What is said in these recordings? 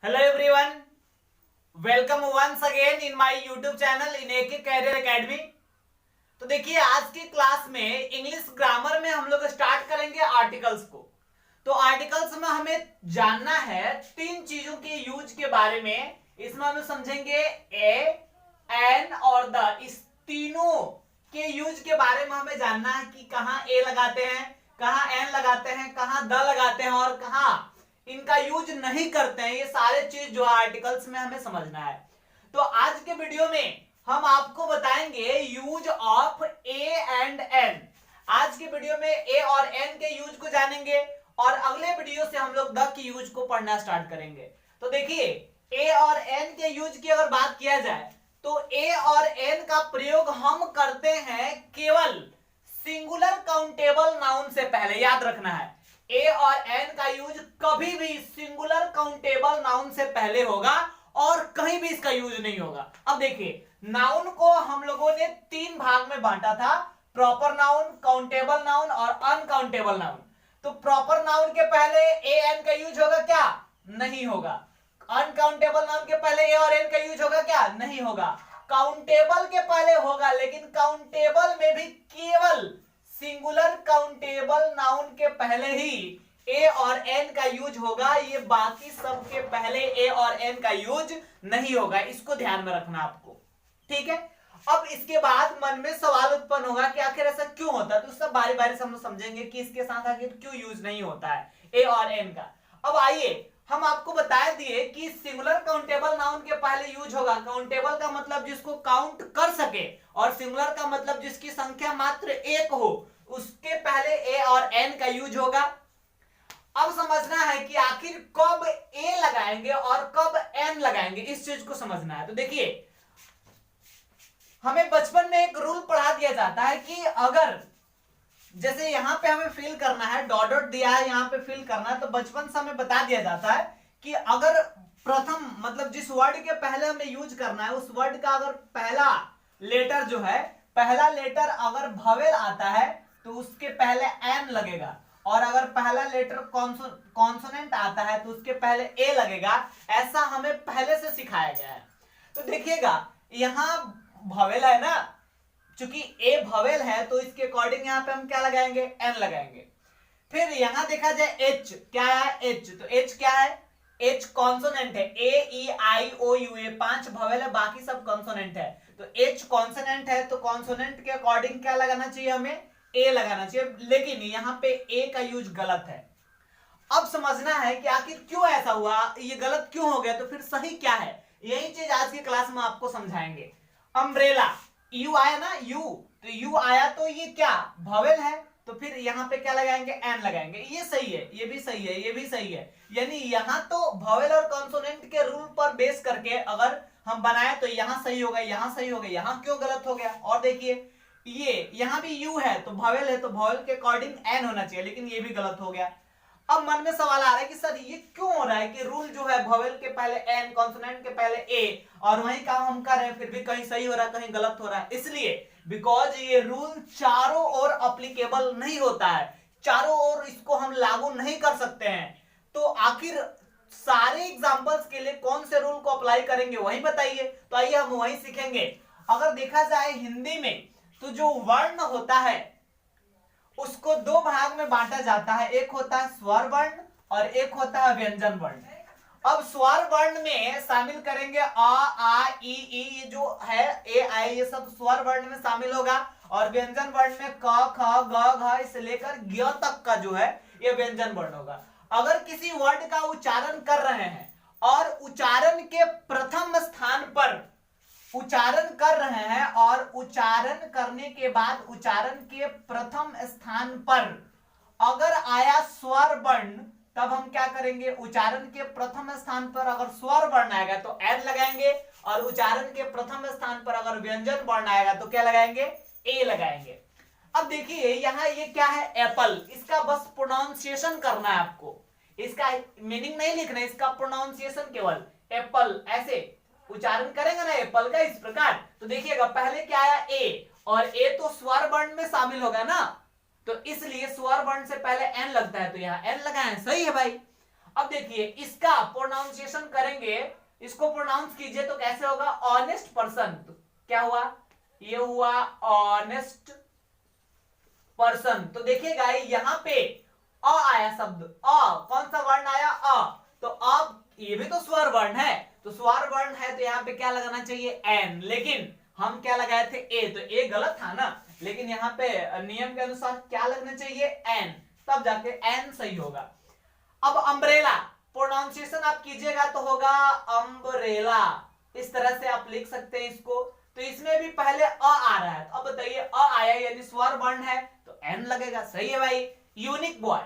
Hello everyone, welcome once again in my YouTube channel in AK Career Academy। तो देखिए आज की class में इंग्लिश ग्रामर में हम लोग स्टार्ट करेंगे आर्टिकल्स को। तो आर्टिकल्स में हमें जानना है तीन चीजों के यूज के बारे में। इसमें हम समझेंगे ए, एन और द। इस तीनों के यूज के बारे में हमें जानना है कि कहां ए लगाते हैं, कहां एन लगाते हैं, कहां द लगाते हैं और कहां इनका यूज नहीं करते हैं। ये सारे चीज जो आर्टिकल्स में हमें समझना है। तो आज के वीडियो में हम आपको बताएंगे use of a and an. आज के वीडियो में ए और एन के यूज को जानेंगे और अगले वीडियो से हम लोग द की यूज को पढ़ना स्टार्ट करेंगे। तो देखिए ए और एन के यूज की अगर बात किया जाए तो ए और एन का प्रयोग हम करते हैं केवल सिंगुलर काउंटेबल नाउन से पहले। याद रखना है ए और एन का यूज कभी भी सिंगुलर काउंटेबल नाउन से पहले होगा और कहीं भी इसका यूज नहीं होगा। अब देखिए नाउन को हम लोगों ने तीन भाग में बांटा था, प्रॉपर नाउन, काउंटेबल नाउन और अनकाउंटेबल नाउन। तो प्रॉपर नाउन के पहले ए एन का यूज होगा क्या? नहीं होगा। अनकाउंटेबल नाउन के पहले ए और एन का यूज होगा क्या? नहीं होगा। काउंटेबल के पहले होगा, लेकिन काउंटेबल में भी केवल सिंगुलर काउंटेबल नाउन के पहले ही ए और एन का यूज होगा। ये बाकी सब के पहले ए और एन का यूज नहीं होगा। इसको ध्यान में रखना आपको, ठीक है। अब इसके बाद मन में सवाल उत्पन्न होगा कि आखिर ऐसा क्यों होता है। तो सब बारी बारी से हम समझेंगे कि इसके साथ आखिर क्यों यूज नहीं होता है ए और एन का। अब आइए हम आपको बता दिए कि सिंगुलर काउंटेबल नाउन के पहले यूज होगा। काउंटेबल का मतलब जिसको काउंट कर सके और सिंगुलर का मतलब जिसकी संख्या मात्र एक हो, उसके पहले ए और एन का यूज होगा। अब समझना है कि आखिर कब ए लगाएंगे और कब एन लगाएंगे, इस चीज को समझना है। तो देखिए हमें बचपन में एक रूल पढ़ा दिया जाता है कि अगर जैसे यहां पे हमें फिल करना है, डॉट डॉट दिया है, यहां पे फिल करना है, तो बचपन से हमें बता दिया जाता है कि अगर प्रथम मतलब जिस वर्ड के पहले हमें यूज करना है उस वर्ड का अगर पहला लेटर जो है, पहला लेटर अगर भवेल आता है तो उसके पहले एन लगेगा, और अगर पहला लेटर कॉन्सोनेंट आता है तो उसके पहले ए लगेगा। ऐसा हमें पहले से सिखाया गया है। तो देखिएगा यहां भवेल है ना, चूंकि ए भवेल है तो इसके अकॉर्डिंग यहां पे हम क्या लगाएंगे? एन लगाएंगे। फिर यहां देखा जाए एच, क्या है? एच। तो एच क्या है? एच कॉन्सोनेंट है। ए ई आई ओ यू, ए पांच भवेल है, बाकी सब कॉन्सोनेंट है। तो एच कॉन्सोनेंट है तो कॉन्सोनेंट के अकॉर्डिंग क्या लगाना चाहिए? हमें ए लगाना चाहिए। लेकिन यहां पे ए का यूज गलत है। अब समझना है कि आखिर क्यों ऐसा हुआ, ये गलत क्यों हो गया, तो फिर सही क्या है, यही चीज आज की क्लास में आपको समझाएंगे। अम्ब्रेला, यू आया ना, यू, तो यू आया तो ये क्या भवेल है, तो फिर यहां पे क्या लगाएंगे? एन लगाएंगे। ये सही है, ये भी सही है, ये भी सही है। यानी यहां तो भवेल और कॉन्सोनेंट के रूल पर बेस करके अगर हम बनाए तो यहां सही हो गया, यहां सही हो गया, यहां क्यों गलत हो गया? और देखिए ये यहां भी यू है तो भवेल है, तो भवेल के अकॉर्डिंग एन होना चाहिए, लेकिन ये भी गलत हो गया। अब मन में सवाल आ रहा है कि सर ये क्यों हो रहा है कि रूल जो है भवेल के पहले एन, कॉन्सोनेंट के पहले ए, और वही काम हम कर रहे हैं, फिर भी कहीं सही हो रहा है कहीं गलत हो रहा है। इसलिए बिकॉज ये रूल चारों ओर अप्लीकेबल नहीं होता है, चारों ओर इसको हम लागू नहीं कर सकते हैं। तो आखिर सारे एग्जांपल्स के लिए कौन से रूल को अप्लाई करेंगे वही बताइए। तो आइए हम वही सीखेंगे। अगर देखा जाए हिंदी में तो जो वर्ण होता है उसको दो भाग में बांटा जाता है, एक होता है स्वर वर्ण और एक होता है व्यंजन वर्ण। अब स्वर वर्ण में शामिल करेंगे अ आ ई ई, ये जो है ए आई, ये सब स्वर वर्ण में शामिल होगा, और व्यंजन वर्ण में क ख ग घ से लेकर ज्ञ तक का जो है ये व्यंजन वर्ण होगा। अगर किसी वर्ड का उच्चारण कर रहे हैं और उच्चारण के प्रथम स्थान पर उच्चारण कर रहे हैं और उच्चारण करने के बाद उच्चारण के प्रथम स्थान पर अगर आया स्वर वर्ण, तब हम क्या करेंगे? उच्चारण के प्रथम स्थान पर अगर स्वर वर्ण आएगा तो एन लगाएंगे, और उच्चारण के प्रथम स्थान पर अगर व्यंजन वर्ण आएगा तो क्या लगाएंगे? ए लगाएंगे। अब देखिए यहां ये क्या है? एप्पल। इसका बस प्रोनाउंसिएशन करना है आपको, इसका मीनिंग नहीं लिखना है, इसका प्रोनाउंसिएशन केवल एप्पल ऐसे उच्चारण करेंगे ना एप्पल का, इस प्रकार। तो देखिएगा पहले क्या आया? ए, और ए तो स्वर वर्ण में शामिल होगा ना, तो इसलिए स्वर वर्ण से पहले एन लगता है, तो यहां एन लगाए, सही है भाई। अब देखिए इसका प्रोनाउंसिएशन करेंगे, इसको प्रोनाउंस कीजिए तो कैसे होगा, ऑनेस्ट पर्सन। तो क्या हुआ, ये हुआ ऑनेस्ट पर्सन। तो देखिएगा यहां पे अ आया शब्द, अ कौन सा वर्ण आया, अ। तो अब ये भी तो स्वर वर्ण है, तो स्वर वर्ण है तो यहाँ पे क्या लगाना चाहिए, एन, लेकिन हम क्या लगाए थे, ए, तो ए गलत था ना, लेकिन यहाँ पे नियम के अनुसार क्या लगना चाहिए, एन, तब जाके एन सही होगा। अब अम्ब्रेला प्रोनाउंसिएशन आप कीजिएगा तो होगा अम्ब्रेला, इस तरह से आप लिख सकते हैं इसको। तो इसमें भी पहले अ आ रहा है, तो अब बताइए अ आया यानी स्वर वर्ण है तो एन लगेगा, सही है भाई। यूनिक बॉय,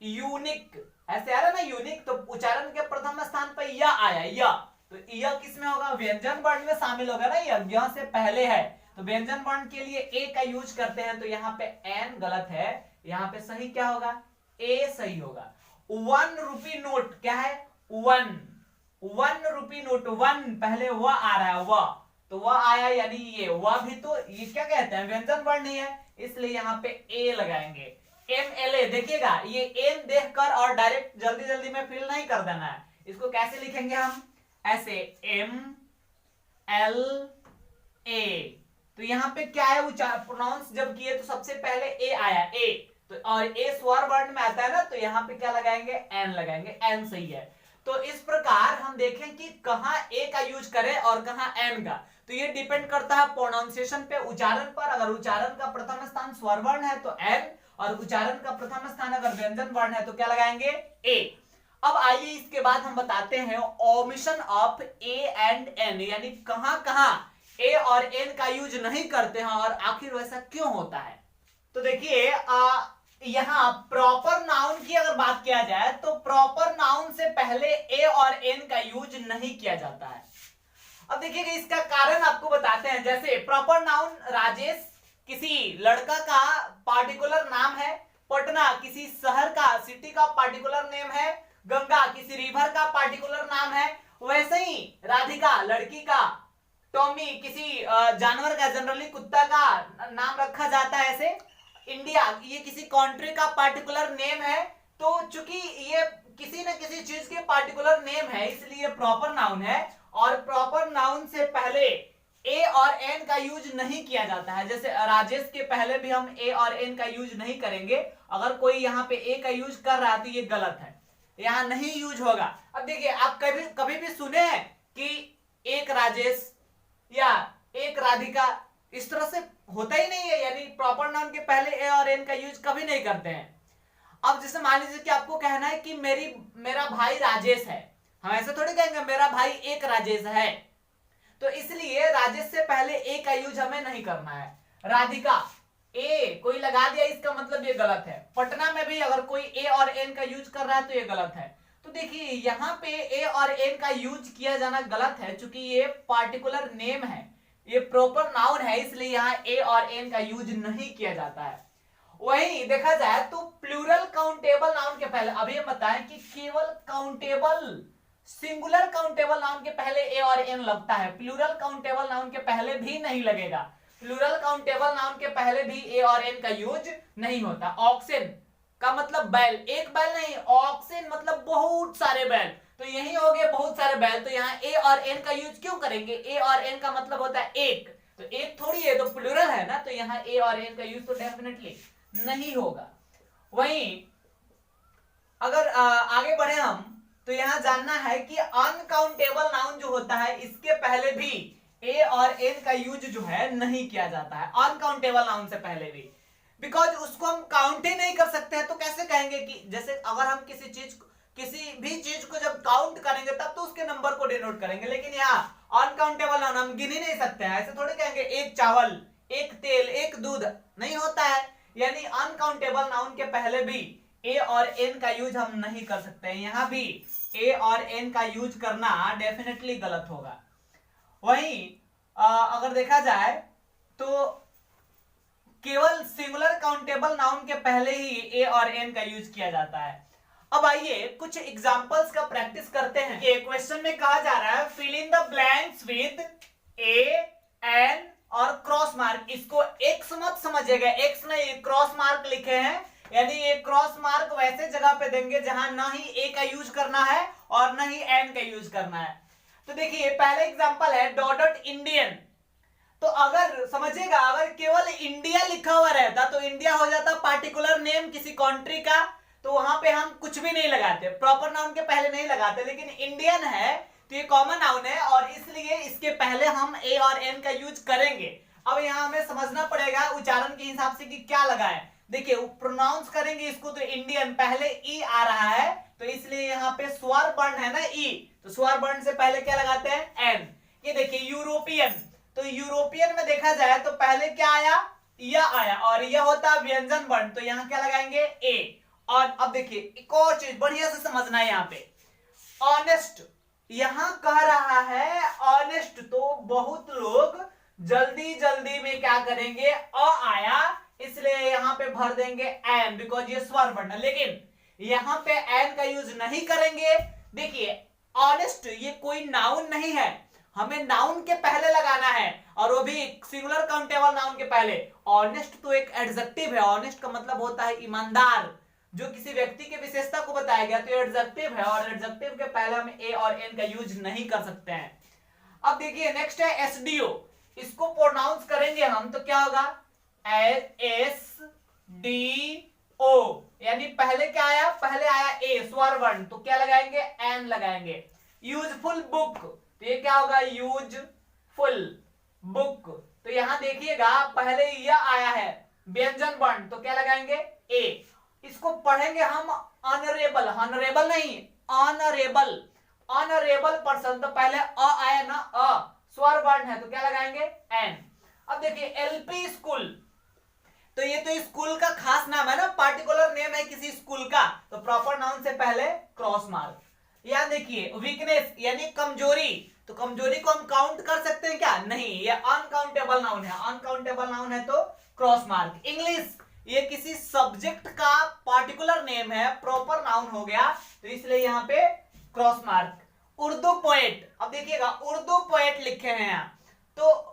यूनिक ऐसे आ रहा है ना यूनिक, तो उच्चारण के प्रथम स्थान पर य आया, य, तो य किस में होगा, व्यंजन वर्ण में शामिल होगा ना, य से पहले है, तो व्यंजन वर्ण के लिए ए का यूज करते हैं, तो यहाँ पे एन गलत है, यहाँ पे सही क्या होगा, ए सही होगा। 1 रुपी नोट क्या है, 1 रुपी नोट, 1 पहले वह आ रहा है, वह, तो वह आया यानी ये, वह भी तो ये क्या कहते हैं, व्यंजन वर्ण नहीं है, इसलिए यहाँ पे ए लगाएंगे। MLA देखिएगा, ये एम देखकर और डायरेक्ट जल्दी जल्दी में फिल नहीं कर देना है, इसको कैसे लिखेंगे हम, ऐसे MLA। तो यहाँ पे क्या है, प्रोनाउंस जब किए तो सबसे पहले ए आया, ए, तो और ए स्वर वर्ण में आता है ना, तो यहाँ पे क्या लगाएंगे, एन लगाएंगे, एन सही है। तो इस प्रकार हम देखें कि कहां ए का यूज करें और कहां एन का, तो ये डिपेंड करता है प्रोनाउंसिएशन पे, उच्चारण पर। अगर उच्चारण का प्रथम स्थान स्वर वर्ण है तो एन, और उच्चारण का प्रथम स्थान अगर व्यंजन वर्ण है तो क्या लगाएंगे, ए। अब आइए इसके बाद हम बताते हैं omission of a and an, यानी कहां कहां ए और एन का यूज नहीं करते हैं और आखिर वैसा क्यों होता है। तो देखिए यहां प्रॉपर नाउन की अगर बात किया जाए तो प्रॉपर नाउन से पहले ए और एन का यूज नहीं किया जाता है। अब देखिएगा इसका कारण आपको बताते हैं, जैसे प्रॉपर नाउन राजेश किसी लड़का का पार्टिकुलर नाम है, पटना किसी शहर का, सिटी का पार्टिकुलर नेम है, गंगा किसी रिवर का पार्टिकुलर नाम है, वैसे ही राधिका लड़की का, टॉमी किसी जानवर का, जनरली कुत्ता का नाम रखा जाता है, ऐसे इंडिया ये किसी कंट्री का पार्टिकुलर नेम है। तो चूंकि ये किसी न किसी चीज के पार्टिकुलर नेम है इसलिए प्रॉपर नाउन है, और प्रॉपर नाउन से पहले ए और एन का यूज नहीं किया जाता है। जैसे राजेश के पहले भी हम ए और एन का यूज नहीं करेंगे, अगर कोई यहाँ पे ए का यूज कर रहा है तो ये गलत है, यहाँ नहीं यूज होगा। अब देखिए आप कभी कभी भी सुने हैं कि एक राजेश या एक राधिका, इस तरह से होता ही नहीं है, यानी प्रॉपर नाउन के पहले ए और एन का यूज कभी नहीं करते हैं। अब जैसे मान लीजिए कि आपको कहना है कि मेरा भाई राजेश है, हम ऐसे थोड़ी कहेंगे मेरा भाई एक राजेश है, तो इसलिए राजेश से पहले ए का यूज हमें नहीं करना है। राधिका ए कोई लगा दिया, इसका मतलब ये गलत है। पटना में भी अगर कोई ए और एन का यूज कर रहा है तो ये गलत है। तो देखिए यहाँ पे ए और एन का यूज किया जाना गलत है, क्योंकि ये पार्टिकुलर नेम है, ये प्रॉपर नाउन है, इसलिए यहाँ ए और एन का यूज नहीं किया जाता है। वहीं देखा जाए तो प्लूरल काउंटेबल नाउन के पहले, अभी हम बताएं कि केवल काउंटेबल सिंगुलर काउंटेबल नाउन के पहले ए और एन लगता है, प्लूरल काउंटेबल नाउन के पहले भी नहीं लगेगा। प्लूरल काउंटेबल नाउन के पहले भी ए और एन का यूज नहीं होता। ऑक्सेन का मतलब बैल, एक बैल नहीं, ऑक्सेन मतलब बहुत सारे बैल, तो यही हो गए बहुत सारे बैल, तो यहाँ ए और एन का यूज क्यों करेंगे, ए और एन का मतलब होता है एक, तो एक थोड़ी है, तो प्लूरल है ना, तो यहाँ ए और एन का यूज तो डेफिनेटली नहीं होगा। वहीं अगर आगे बढ़े हम, तो यहां जानना है कि अनकाउंटेबल नाउन जो होता है इसके पहले भी ए और एन का यूज जो है नहीं किया जाता है, अनकाउंटेबल नाउन से पहले भी, बिकॉज उसको हम काउंट ही नहीं कर सकते हैं। तो कैसे कहेंगे कि जैसे अगर हम किसी भी चीज को जब काउंट करेंगे तब तो उसके नंबर को डिनोट करेंगे, लेकिन यहाँ अनकाउंटेबल नाउन हम गिन ही नहीं सकते हैं, ऐसे थोड़ी कहेंगे एक चावल, एक तेल, एक दूध, नहीं होता है। यानी अनकाउंटेबल नाउन के पहले भी ए और एन का यूज हम नहीं कर सकते हैं, यहां भी ए और एन का यूज करना डेफिनेटली गलत होगा। वहीं अगर देखा जाए तो केवल सिंगुलर काउंटेबल नाउन के पहले ही ए और एन का यूज किया जाता है। अब आइए कुछ एग्जांपल्स का प्रैक्टिस करते हैं। ये क्वेश्चन में कहा जा रहा है fill in the blanks with a, an और क्रॉस मार्क। इसको एक्स मत समझिएगा, एक्स नहीं क्रॉस मार्क लिखे हैं, यानी ये क्रॉस मार्क वैसे जगह पे देंगे जहां ना ही ए का यूज करना है और ना ही एन का यूज करना है। तो देखिए पहला एग्जांपल है डॉट इंडियन। तो अगर समझिएगा, अगर केवल इंडिया लिखा हुआ रहता तो इंडिया हो जाता पार्टिकुलर नेम किसी कंट्री का, तो वहां पे हम कुछ भी नहीं लगाते, प्रॉपर नाउन के पहले नहीं लगाते। लेकिन इंडियन है तो ये कॉमन नाउन है और इसलिए इसके पहले हम ए और एन का यूज करेंगे। अब यहाँ हमें समझना पड़ेगा उच्चारण के हिसाब से कि क्या लगाए। देखिए प्रोनाउंस करेंगे इसको तो इंडियन, पहले ई आ रहा है तो इसलिए यहाँ पे स्वर वर्ण है ना ई, तो स्वर वर्ण से पहले क्या लगाते हैं एन। ये देखिए यूरोपियन, तो यूरोपियन में देखा जाए तो पहले क्या आया, यह आया और यह होता व्यंजन वर्ण, तो यहाँ क्या लगाएंगे ए। और अब देखिए एक और चीज बढ़िया से समझना है, यहाँ पे ऑनेस्ट यहां कह रहा है ऑनेस्ट, तो बहुत लोग जल्दी जल्दी में क्या करेंगे अ आया इसलिए यहां पे भर देंगे एन, बिकॉज ये स्वर वर्ण। लेकिन यहां पे एन का यूज नहीं करेंगे। देखिए ऑनेस्ट ये कोई नाउन नहीं है, हमें नाउन के पहले लगाना है और वो भी सिंगुलर काउंटेबल नाउन के पहले। ऑनेस्ट तो एक एडजेक्टिव है, ऑनेस्ट का मतलब होता है ईमानदार, जो किसी व्यक्ति की विशेषता को बताया गया, तो एडजेक्टिव है और एडजेक्टिव के पहले हम ए और एन का यूज नहीं कर सकते हैं। अब देखिए नेक्स्ट है एसडीओ, इसको प्रोनाउंस करेंगे हम तो क्या होगा एस डी ओ, यानी पहले क्या आया, पहले आया ए स्वर वर्ण, तो क्या लगाएंगे एन लगाएंगे। यूजफुल बुक, तो ये क्या होगा यूजफुल बुक, तो यहां देखिएगा पहले यह आया है व्यंजन वर्ण, तो क्या लगाएंगे ए। इसको पढ़ेंगे हम ऑनरेबल, ऑनरेबल नहीं ऑनरेबल, ऑनरेबल पर्सन, तो पहले अ आया ना अ, स्वर वर्ण है तो क्या लगाएंगे एन। अब देखिए एलपी स्कूल, तो ये तो स्कूल का खास नाम है ना, पार्टिकुलर नेम है किसी स्कूल का, तो प्रॉपर नाउन से पहले क्रॉस मार्क। यहां देखिए वीकनेस यानी कमजोरी, तो कमजोरी को हम काउंट कर सकते हैं क्या, नहीं, ये अनकाउंटेबल नाउन है, अनकाउंटेबल नाउन है तो क्रॉस मार्क। इंग्लिश ये किसी सब्जेक्ट का पार्टिकुलर नेम है, प्रॉपर नाउन हो गया तो इसलिए यहां पे क्रॉस मार्क। उर्दू पोएट, अब देखिएगा उर्दू पोएट लिखे हैं यहाँ, तो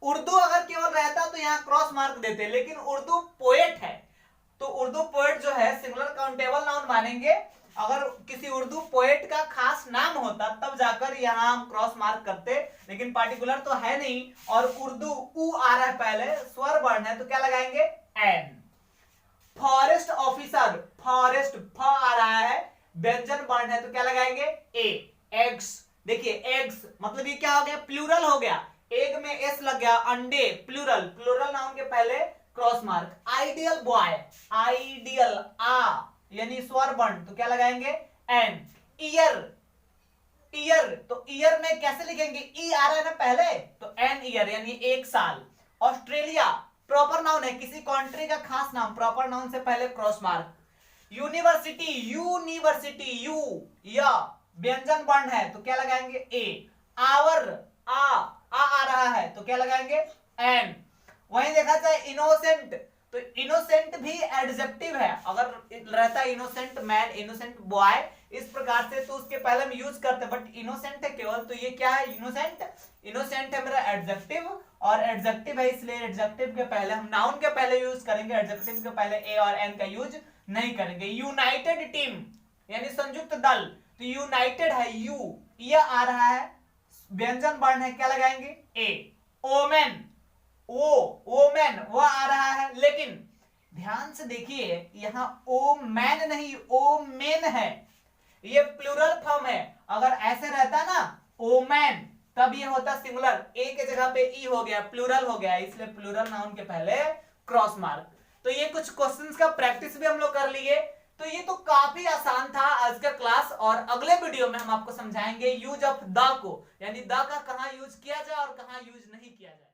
उर्दू अगर केवल रहता तो यहाँ क्रॉस मार्क देते, लेकिन उर्दू पोएट है तो उर्दू पोएट जो है सिंगुलर काउंटेबल नाउन मानेंगे। अगर किसी उर्दू पोएट का खास नाम होता तब जाकर यहाँ हम क्रॉस मार्क करते, लेकिन पार्टिकुलर तो है नहीं और उर्दू उ आ रहा है पहले, स्वर वर्ण है तो क्या लगाएंगे एन। फॉरेस्ट ऑफिसर, फॉरेस्ट फ आ रहा है व्यंजन वर्ण है तो क्या लगाएंगे ए। एग्स, देखिए एग्स मतलब ये क्या हो गया प्लूरल हो गया, एग में एस लग गया, अंडे प्लूरल, प्लूरल नाउन के पहले cross mark. Ideal boy, ideal आ यानी स्वर वर्ण तो क्या लगाएंगे एन। ईयर, ईयर तो ईयर में कैसे लिखेंगे ई आ रहा है ना पहले तो एन ईयर यानी एक साल। ऑस्ट्रेलिया प्रॉपर नाउन है किसी कंट्री का खास नाम, प्रॉपर नाउन से पहले cross mark. University, university you या व्यंजन वर्ण है तो क्या लगाएंगे ए। आवर आ रहा है तो क्या लगाएंगे एन। वहीं देखा जाए इनोसेंट, तो इनोसेंट भी एडजेक्टिव है, अगर रहता है इनोसेंट मैन, इनोसेंट बॉय इस प्रकार से तो उसके पहले हम यूज करते, बट इनोसेंट है केवल, तो ये क्या है इनोसेंट, इनोसेंट है मेरा एडजेक्टिव और एडजेक्टिव है इसलिए एडजेक्टिव के पहले हम नाउन के पहले यूज करेंगे, एडजेक्टिव के पहले ए और एन का यूज नहीं करेंगे। यूनाइटेड टीम यानी संयुक्त दल, तो यूनाइटेड है यू, यह आ रहा है व्यंजन वर्ण है क्या लगाएंगे ए। ओमेन, ओमेन वो आ रहा है, लेकिन ध्यान से देखिए यहां ओ मैन नहीं ओ मेन है, ये प्लूरल फॉर्म है, अगर ऐसे रहता ना ओ मैन तब ये होता सिंगुलर, ए के जगह पे ई हो गया प्लूरल हो गया, इसलिए प्लूरल नाउन के पहले क्रॉस मार्क। तो ये कुछ क्वेश्चंस का प्रैक्टिस भी हम लोग कर लिए, तो ये तो काफी आसान था आज का क्लास, और अगले वीडियो में हम आपको समझाएंगे यूज ऑफ द को, यानी द का कहां यूज किया जाए और कहां यूज नहीं किया जाए।